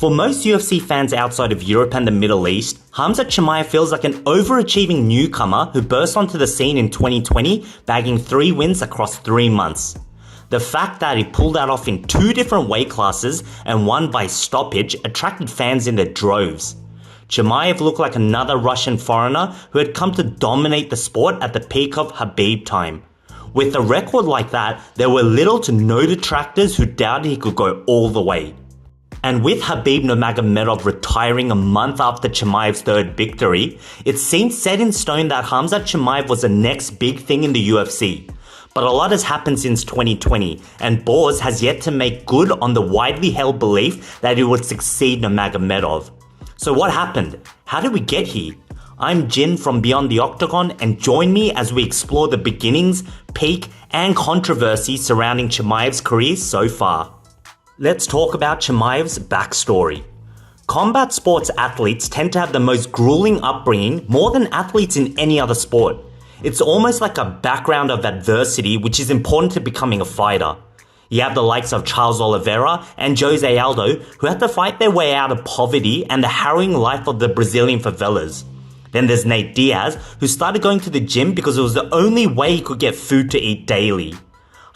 For most UFC fans outside of Europe and the Middle East, Khamzat Chimaev feels like an overachieving newcomer who burst onto the scene in 2020, bagging 3 wins across 3 months. The fact that he pulled that off in 2 different weight classes and won by stoppage attracted fans in their droves. Chimaev looked like another Russian foreigner who had come to dominate the sport at the peak of Khabib time. With a record like that, there were little to no detractors who doubted he could go all the way. And with Khabib Nurmagomedov retiring a month after Chimaev's 3rd victory, it seemed set in stone that Khamzat Chimaev was the next big thing in the UFC. But a lot has happened since 2020, and Boz has yet to make good on the widely held belief that he would succeed Nurmagomedov. So what happened? How did we get here? I'm Jin from Beyond the Octagon, and join me as we explore the beginnings, peak, and controversy surrounding Chimaev's career so far. Let's talk about Chimaev's backstory. Combat sports athletes tend to have the most grueling upbringing, more than athletes in any other sport. It's almost like a background of adversity which is important to becoming a fighter. You have the likes of Charles Oliveira and Jose Aldo who had to fight their way out of poverty and the harrowing life of the Brazilian favelas. Then there's Nate Diaz, who started going to the gym because it was the only way he could get food to eat daily.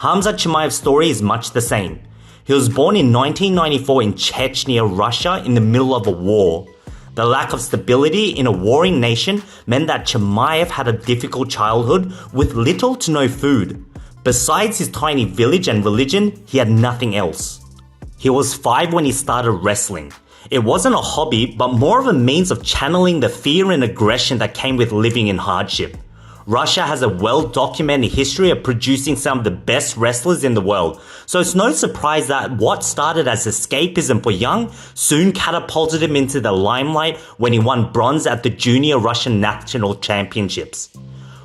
Khamzat Chimaev's story is much the same. He was born in 1994 in Chechnya, Russia, in the middle of a war. The lack of stability in a warring nation meant that Chimaev had a difficult childhood with little to no food. Besides his tiny village and religion, he had nothing else. He was 5 when he started wrestling. It wasn't a hobby, but more of a means of channeling the fear and aggression that came with living in hardship. Russia has a well-documented history of producing some of the best wrestlers in the world, so it's no surprise that what started as escapism for Young soon catapulted him into the limelight when he won bronze at the Junior Russian National Championships.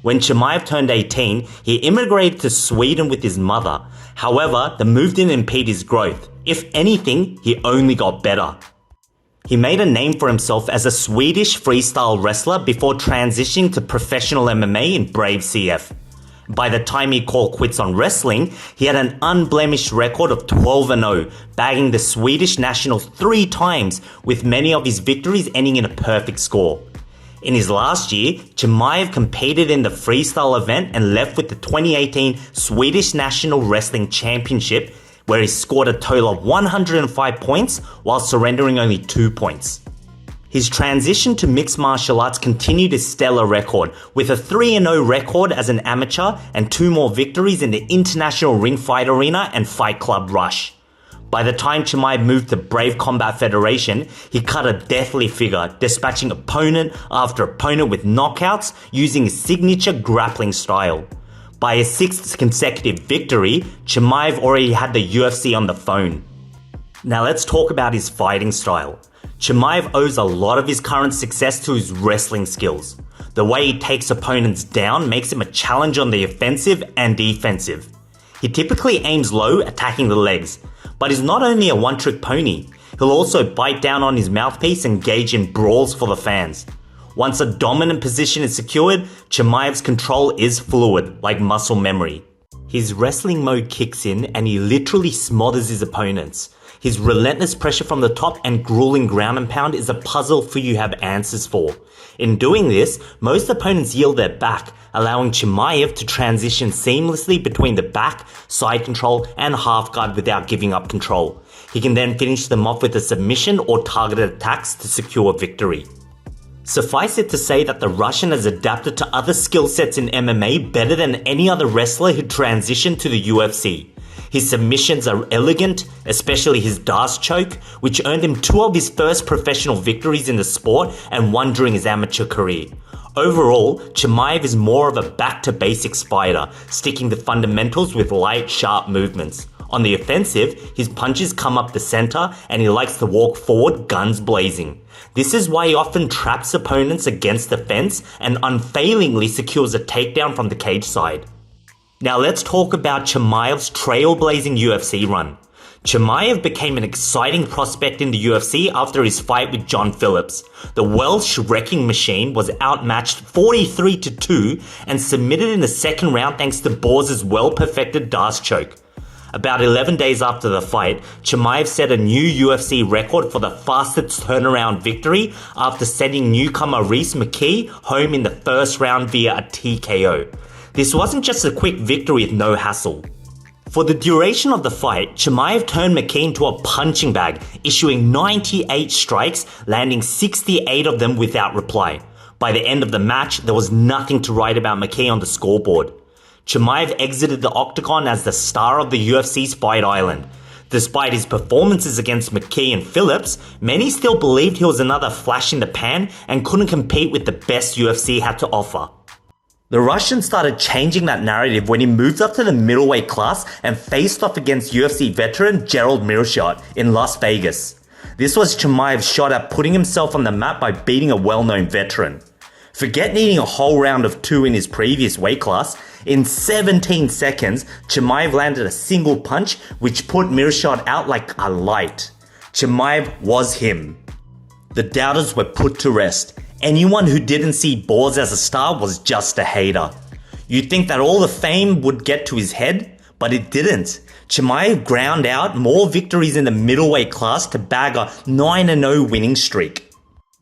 When Chimaev turned 18, he immigrated to Sweden with his mother. However, the move didn't impede his growth. If anything, he only got better. He made a name for himself as a Swedish freestyle wrestler before transitioning to professional MMA in Brave CF. By the time he called quits on wrestling, he had an unblemished record of 12-0, bagging the Swedish nationals 3 times, with many of his victories ending in a perfect score. In his last year, Chimaev competed in the freestyle event and left with the 2018 Swedish National Wrestling Championship, where he scored a total of 105 points while surrendering only 2 points. His transition to mixed martial arts continued his stellar record, with a 3-0 record as an amateur and 2 more victories in the International Ring Fight Arena and Fight Club Rush. By the time Chimaev moved to Brave Combat Federation, he cut a deathly figure, dispatching opponent after opponent with knockouts using his signature grappling style. By his 6th consecutive victory, Chimaev already had the UFC on the phone. Now let's talk about his fighting style. Chimaev owes a lot of his current success to his wrestling skills. The way he takes opponents down makes him a challenge on the offensive and defensive. He typically aims low, attacking the legs, but he's not only a one-trick pony, he'll also bite down on his mouthpiece and engage in brawls for the fans. Once a dominant position is secured, Chimaev's control is fluid, like muscle memory. His wrestling mode kicks in and he literally smothers his opponents. His relentless pressure from the top and grueling ground and pound is a puzzle for you to have answers for. In doing this, most opponents yield their back, allowing Chimaev to transition seamlessly between the back, side control, and half guard without giving up control. He can then finish them off with a submission or targeted attacks to secure victory. Suffice it to say that the Russian has adapted to other skill sets in MMA better than any other wrestler who transitioned to the UFC. His submissions are elegant, especially his Darce choke, which earned him 2 of his first professional victories in the sport and 1 during his amateur career. Overall, Chimaev is more of a back-to-basics fighter, sticking to fundamentals with light, sharp movements. On the offensive, his punches come up the center and he likes to walk forward guns blazing. This is why he often traps opponents against the fence and unfailingly secures a takedown from the cage side. Now let's talk about Chimaev's trailblazing UFC run. Chimaev became an exciting prospect in the UFC after his fight with John Phillips. The Welsh wrecking machine was outmatched 43-2 and submitted in the 2nd round thanks to Boz's well-perfected Darce choke. About 11 days after the fight, Chimaev set a new UFC record for the fastest turnaround victory after sending newcomer Rhys McKee home in the first round via a TKO. This wasn't just a quick victory with no hassle. For the duration of the fight, Chimaev turned McKee into a punching bag, issuing 98 strikes, landing 68 of them without reply. By the end of the match, there was nothing to write about McKee on the scoreboard. Chimaev exited the Octagon as the star of the UFC's Fight Island. Despite his performances against McKee and Phillips, many still believed he was another flash in the pan and couldn't compete with the best UFC had to offer. The Russian started changing that narrative when he moved up to the middleweight class and faced off against UFC veteran Gerald Meerschaert in Las Vegas. This was Chimaev's shot at putting himself on the map by beating a well-known veteran. Forget needing a whole round of 2 in his previous weight class. In 17 seconds, Chimaev landed a single punch which put Meerschaert out like a light. Chimaev was him. The doubters were put to rest. Anyone who didn't see Boars as a star was just a hater. You'd think that all the fame would get to his head, but it didn't. Chimaev ground out more victories in the middleweight class to bag a 9-0 winning streak.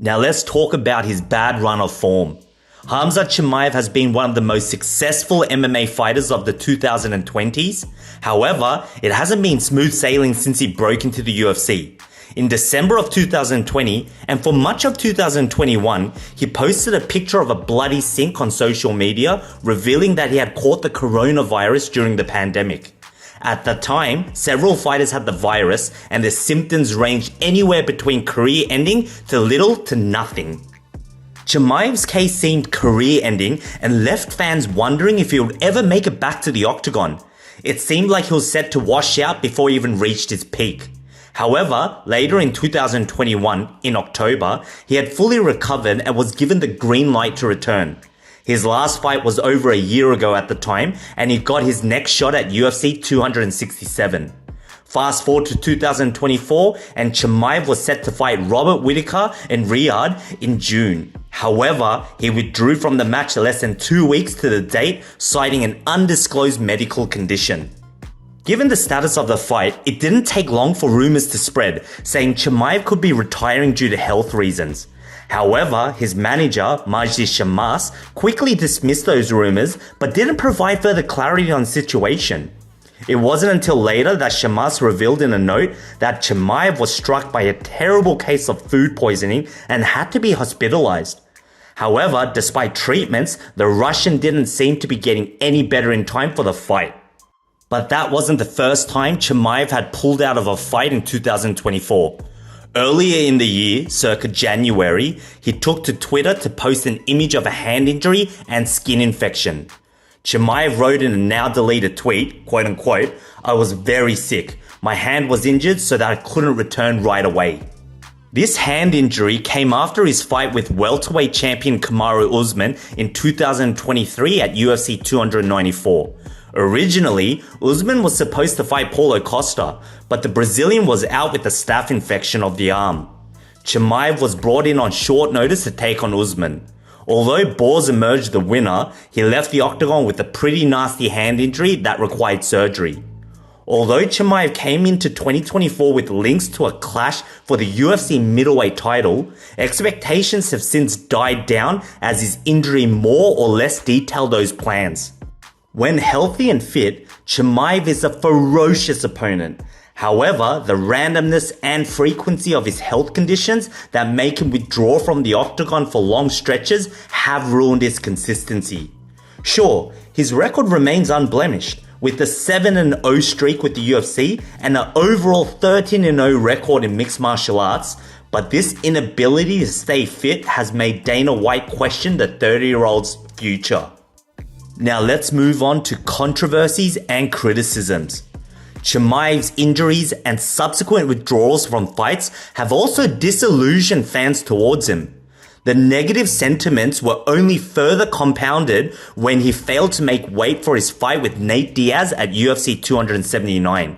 Now let's talk about his bad run of form. Khamzat Chimaev has been one of the most successful MMA fighters of the 2020s. However, it hasn't been smooth sailing since he broke into the UFC. In December of 2020, and for much of 2021, he posted a picture of a bloody sink on social media, revealing that he had caught the coronavirus during the pandemic. At the time, several fighters had the virus, and the symptoms ranged anywhere between career-ending to little to nothing. Chimaev's case seemed career-ending and left fans wondering if he would ever make it back to the Octagon. It seemed like he was set to wash out before he even reached his peak. However, later in 2021, in October, he had fully recovered and was given the green light to return. His last fight was over a year ago at the time, and he got his next shot at UFC 267. Fast forward to 2024, and Chimaev was set to fight Robert Whittaker in Riyadh in June. However, he withdrew from the match less than 2 weeks to the date, citing an undisclosed medical condition. Given the status of the fight, it didn't take long for rumors to spread, saying Chimaev could be retiring due to health reasons. However, his manager, Majdi Shammas, quickly dismissed those rumors, but didn't provide further clarity on the situation. It wasn't until later that Shammas revealed in a note that Chimaev was struck by a terrible case of food poisoning and had to be hospitalized. However, despite treatments, the Russian didn't seem to be getting any better in time for the fight. But that wasn't the first time Chimaev had pulled out of a fight in 2024. Earlier in the year, circa January, he took to Twitter to post an image of a hand injury and skin infection. Chimaev wrote in a now deleted tweet, quote unquote, "I was very sick. My hand was injured so that I couldn't return right away." This hand injury came after his fight with welterweight champion Kamaru Usman in 2023 at UFC 294. Originally, Usman was supposed to fight Paulo Costa, but the Brazilian was out with a staph infection of the arm. Chimaev was brought in on short notice to take on Usman. Although Boars emerged the winner, he left the Octagon with a pretty nasty hand injury that required surgery. Although Chimaev came into 2024 with links to a clash for the UFC middleweight title, expectations have since died down as his injury more or less detailed those plans. When healthy and fit, Chimaev is a ferocious opponent. However, the randomness and frequency of his health conditions that make him withdraw from the Octagon for long stretches have ruined his consistency. Sure, his record remains unblemished, with a 7-0 streak with the UFC and an overall 13-0 record in mixed martial arts, but this inability to stay fit has made Dana White question the 30-year-old's future. Now let's move on to controversies and criticisms. Chimaev's injuries and subsequent withdrawals from fights have also disillusioned fans towards him. The negative sentiments were only further compounded when he failed to make weight for his fight with Nate Diaz at UFC 279.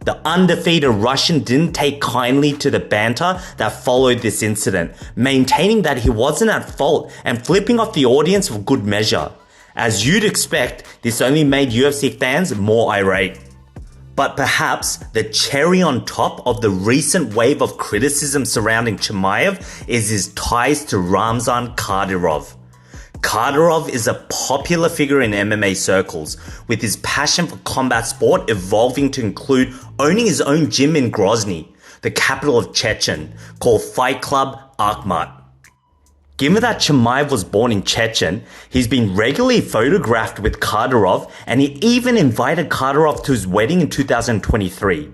The undefeated Russian didn't take kindly to the banter that followed this incident, maintaining that he wasn't at fault and flipping off the audience for good measure. As you'd expect, this only made UFC fans more irate. But perhaps the cherry on top of the recent wave of criticism surrounding Chimaev is his ties to Ramzan Kadyrov. Kadyrov is a popular figure in MMA circles, with his passion for combat sport evolving to include owning his own gym in Grozny, the capital of Chechen, called Fight Club Akhmat. Given that Chimaev was born in Chechen, he's been regularly photographed with Kadyrov, and he even invited Kadyrov to his wedding in 2023.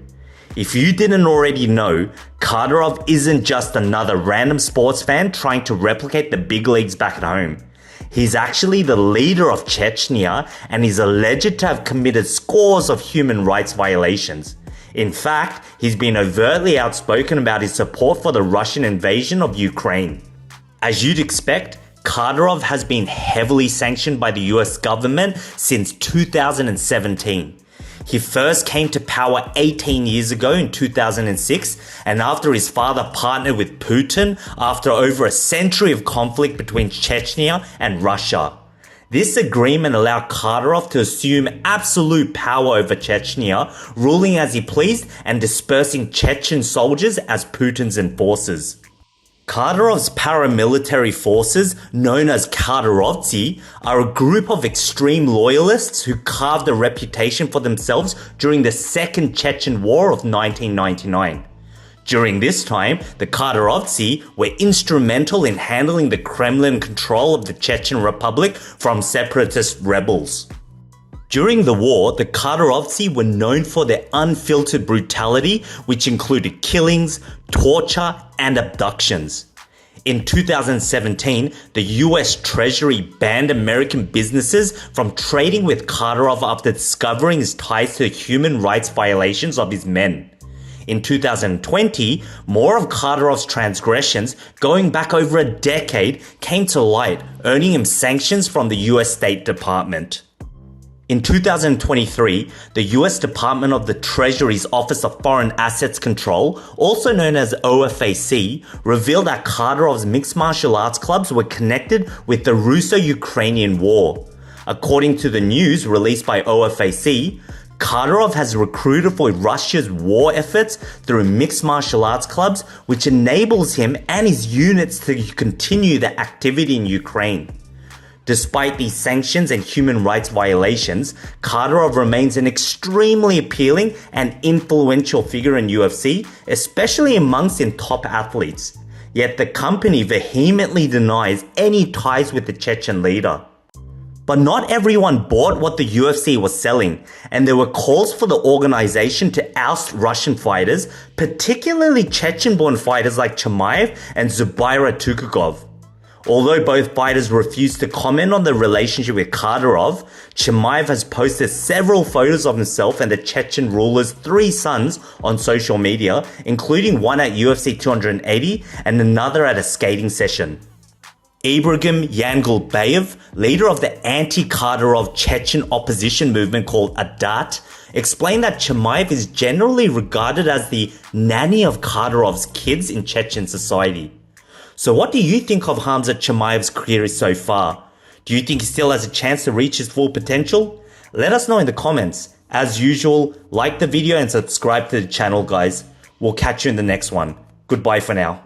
If you didn't already know, Kadyrov isn't just another random sports fan trying to replicate the big leagues back at home. He's actually the leader of Chechnya, and he's alleged to have committed scores of human rights violations. In fact, he's been overtly outspoken about his support for the Russian invasion of Ukraine. As you'd expect, Kadyrov has been heavily sanctioned by the US government since 2017. He first came to power 18 years ago in 2006, and after his father partnered with Putin after over a century of conflict between Chechnya and Russia. This agreement allowed Kadyrov to assume absolute power over Chechnya, ruling as he pleased and dispersing Chechen soldiers as Putin's enforcers. Kadyrov's paramilitary forces, known as Kadyrovtsi, are a group of extreme loyalists who carved a reputation for themselves during the Second Chechen War of 1999. During this time, the Kadyrovtsi were instrumental in handling the Kremlin control of the Chechen Republic from separatist rebels. During the war, the Kadyrovtsi were known for their unfiltered brutality, which included killings, torture, and abductions. In 2017, the US Treasury banned American businesses from trading with Kadyrov after discovering his ties to the human rights violations of his men. In 2020, more of Kadyrov's transgressions, going back over a decade, came to light, earning him sanctions from the US State Department. In 2023, the US Department of the Treasury's Office of Foreign Assets Control, also known as OFAC, revealed that Kadyrov's mixed martial arts clubs were connected with the Russo-Ukrainian War. According to the news released by OFAC, Kadyrov has recruited for Russia's war efforts through mixed martial arts clubs, which enables him and his units to continue their activity in Ukraine. Despite these sanctions and human rights violations, Kadyrov remains an extremely appealing and influential figure in UFC, especially amongst top athletes. Yet the company vehemently denies any ties with the Chechen leader. But not everyone bought what the UFC was selling, and there were calls for the organization to oust Russian fighters, particularly Chechen-born fighters like Chimaev and Zubaira Tukhugov. Although both fighters refused to comment on the relationship with Kadyrov, Chimaev has posted several photos of himself and the Chechen ruler's 3 sons on social media, including one at UFC 280 and another at a skating session. Ibragim Yangulbayev, leader of the anti-Kadyrov Chechen opposition movement called Adat, explained that Chimaev is generally regarded as the nanny of Kadyrov's kids in Chechen society. So what do you think of Khamzat Chimaev's career so far? Do you think he still has a chance to reach his full potential? Let us know in the comments. As usual, like the video and subscribe to the channel, guys. We'll catch you in the next one. Goodbye for now.